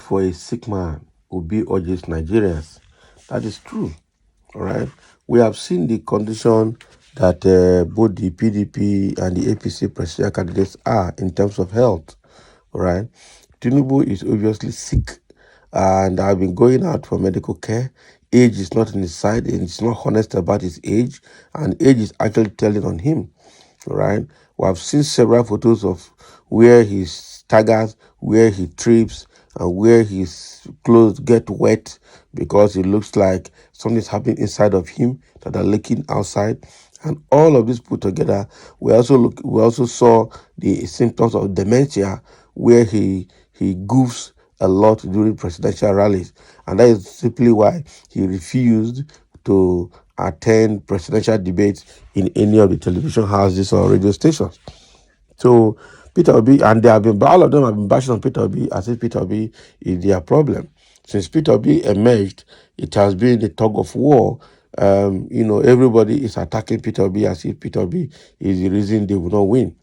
for a sick man, Obi urges Nigerians. That is true. All right. We have seen the condition that both the PDP and the APC presidential candidates are in terms of health. All right. Tinubu is obviously sick and I've been going out for medical care. Age is not in his side and he's not honest about his age, and age is actually telling on him. All right. We have seen several photos of where he staggers, where he trips, and where his clothes get wet because it looks like something's happening inside of him that are leaking outside. And all of this put together, we also saw the symptoms of dementia, where he goofs a lot during presidential rallies, and that is simply why he refused to attend presidential debates in any of the television houses or radio stations. So Peter Obi, and they have been, all of them have been bashing on Peter Obi as if Peter Obi is their problem. Since Peter Obi emerged, it has been a tug of war. Everybody is attacking Peter Obi as if Peter Obi is the reason they will not win.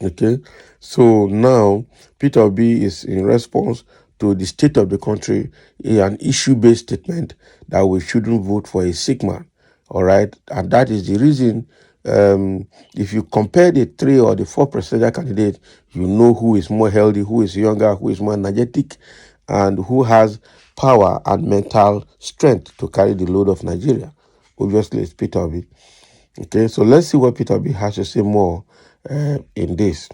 Okay, so now Peter Obi is in response to the state of the country, an issue-based statement that we shouldn't vote for a sick man. All right, and that is the reason. If you compare the 3 or the 4 presidential candidates, you know who is more healthy, who is younger, who is more energetic, and who has power and mental strength to carry the load of Nigeria. Obviously, it's Peter Obi. Okay, so let's see what Peter Obi has to say more in this.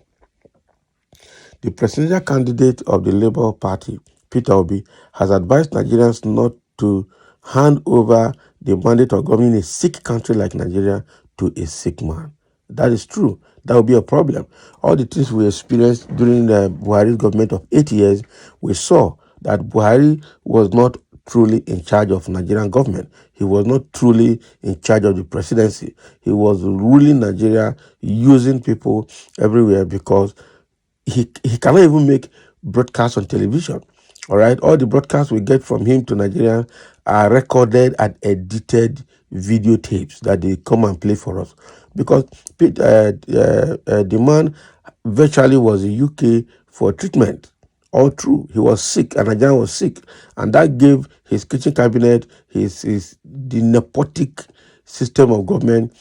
The presidential candidate of the Labour Party, Peter Obi, has advised Nigerians not to hand over the mandate of governing a sick country like Nigeria to a sick man. That is true. That will be a problem. All the things we experienced during the Buhari government of 8 years, we saw that Buhari was not truly in charge of Nigerian government. He was not truly in charge of the presidency. He was ruling Nigeria using people everywhere because he cannot even make broadcasts on television. All right, all the broadcasts we get from him to Nigeria are recorded and edited videotapes that they come and play for us, because the man virtually was in UK for treatment. All true, he was sick, and Nigeria was sick, and that gave his kitchen cabinet, the nepotic system of government,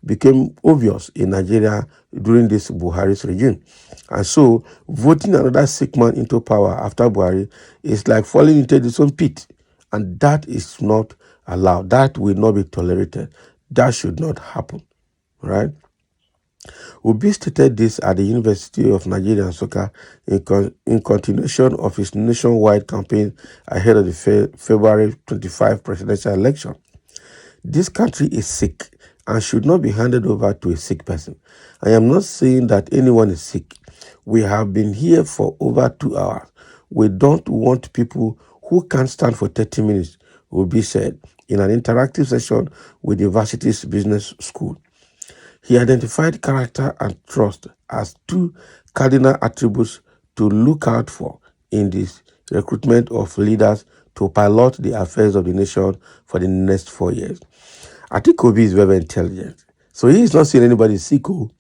became obvious in Nigeria during this Buhari's regime. And so voting another sick man into power after Buhari is like falling into its own pit. And that is not allowed. That will not be tolerated. That should not happen. Right? Obi stated this at the University of Nigeria and Soka in continuation of his nationwide campaign ahead of the February 25 presidential election. This country is sick and should not be handed over to a sick person. I am not saying that anyone is sick. We have been here for over 2 hours. We don't want people who can't stand for 30 minutes, Obi said in an interactive session with the university's business school. He identified character and trust as 2 cardinal attributes to look out for in this recruitment of leaders to pilot the affairs of the nation for the next 4 years. I think Obi is very intelligent. So he is not saying anybody is sick, all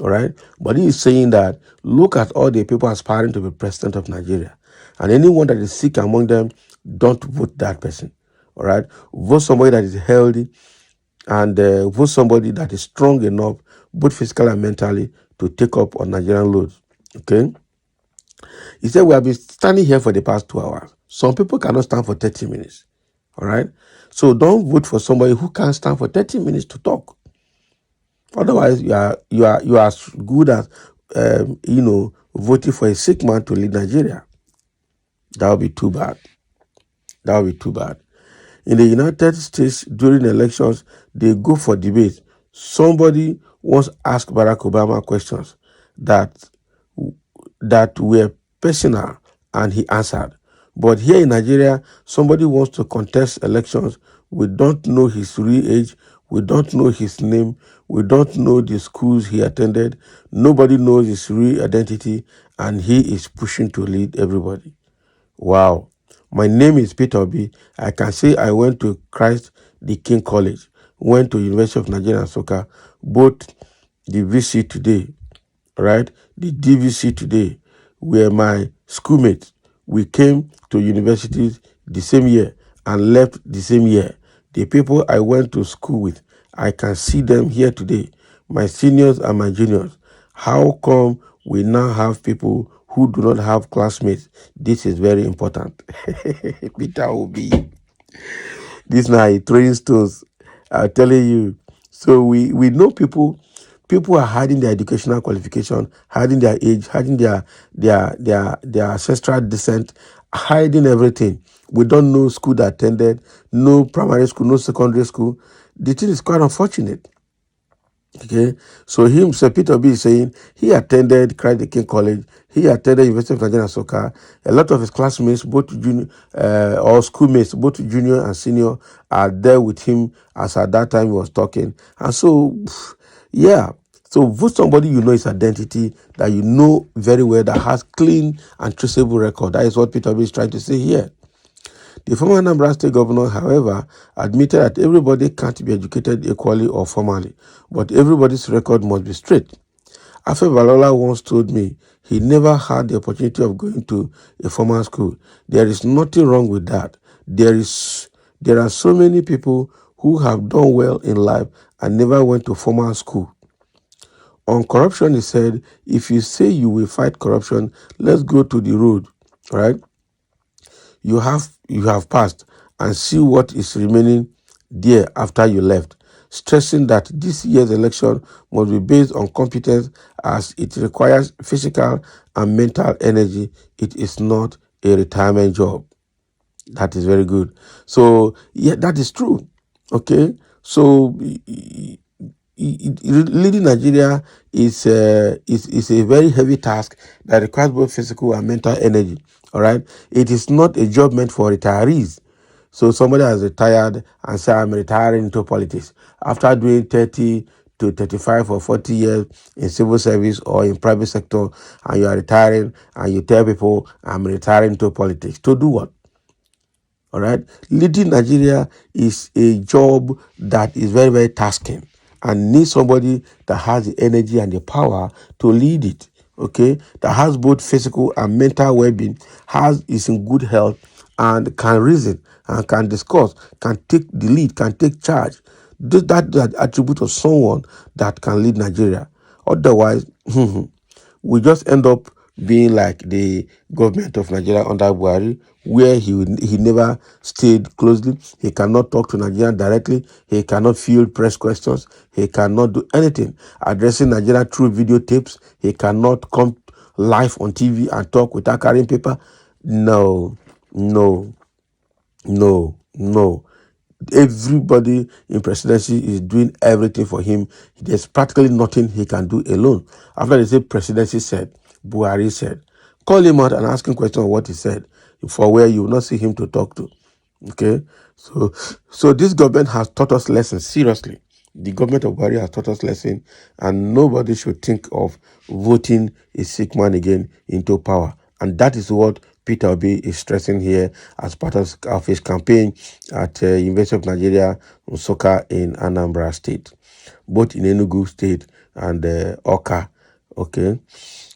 right? But he is saying that look at all the people aspiring to be president of Nigeria. And anyone that is sick among them, don't vote that person, all right? Vote somebody that is healthy, and vote somebody that is strong enough, both physically and mentally, to take up on Nigerian loads, okay? He said, we have been standing here for the past 2 hours. Some people cannot stand for 30 minutes, all right? So don't vote for somebody who can't stand for 30 minutes to talk. Otherwise, you are as good as, voting for a sick man to lead Nigeria. That would be too bad. That would be too bad. In the United States, during elections, they go for debate. Somebody once asked Barack Obama questions that were personal, and he answered. But here in Nigeria, somebody wants to contest elections. We don't know his real age. We don't know his name. We don't know the schools he attended. Nobody knows his real identity, and he is pushing to lead everybody. Wow. My name is Peter Obi. I can say I went to Christ the King College, went to University of Nigeria and Soka, both the VC today, right? The DVC today, were my schoolmates. We came to universities the same year and left the same year. The people I went to school with, I can see them here today, my seniors and my juniors. How come we now have people who do not have classmates? This is very important. Peter Obi. This now throwing stones. I'm telling you. So we know people are hiding their educational qualification, hiding their age, hiding their ancestral descent, hiding everything. We don't know school they attended, no primary school, no secondary school. The thing is quite unfortunate. Okay, so him, Sir Peter B is saying he attended Christ the King College, he attended University of Nigeria Soccer. A lot of his classmates, both junior or schoolmates, both junior and senior, are there with him as at that time he was talking. And so, yeah. So vote somebody you know his identity, that you know very well, that has clean and traceable record. That is what Peter B is trying to say here. The former Anambra State governor, however, admitted that everybody can't be educated equally or formally, but everybody's record must be straight. Afe Balola once told me he never had the opportunity of going to a formal school. There is nothing wrong with that. There are so many people who have done well in life and never went to formal school. On corruption, he said, if you say you will fight corruption, let's go to the road, right? You have passed, and see what is remaining there after you left, stressing that this year's election must be based on competence as it requires physical and mental energy. It is not a retirement job. That is very good. So yeah, that is true. Okay, so leading Nigeria is a very heavy task that requires both physical and mental energy. All right, it is not a job meant for retirees. So somebody has retired and say, I'm retiring into politics after doing 30 to 35 or 40 years in civil service or in private sector, and you are retiring and you tell people, I'm retiring into politics. To do what? All right. Leading Nigeria is a job that is very, very tasking and needs somebody that has the energy and the power to lead it. Okay. That has both physical and mental well-being, is in good health and can reason and can discuss, can take the lead, can take charge. That attribute of someone that can lead Nigeria. Otherwise, we just end up being like the government of Nigeria under Buhari, where he never stayed closely. He cannot talk to Nigeria directly. He cannot field press questions. He cannot do anything. Addressing Nigeria through videotapes. He cannot come live on TV and talk without carrying paper. No, no, no. Everybody in presidency is doing everything for him. There's practically nothing he can do alone. After they say presidency said, Buhari said, call him out and ask him questions on what he said, for where you will not see him to talk to. Okay, so this government has taught us lessons. Seriously, the government of Buhari has taught us lessons, and nobody should think of voting a sick man again into power. And that is what Peter Obi is stressing here as part of his campaign at University of Nigeria Nsukka in Anambra State, both in Enugu State and Oka. Okay,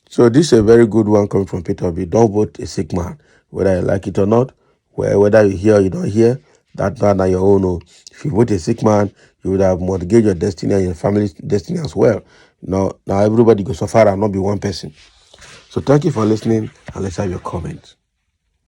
so this is a very good one coming from Peter Obi. Don't vote a sick man, whether you like it or not. Whether you hear or you don't hear, that's not your own. Oh. If you vote a sick man, you would have mortgaged your destiny and your family's destiny as well. Now everybody goes so far and not be one person. So thank you for listening, and let's have your comments.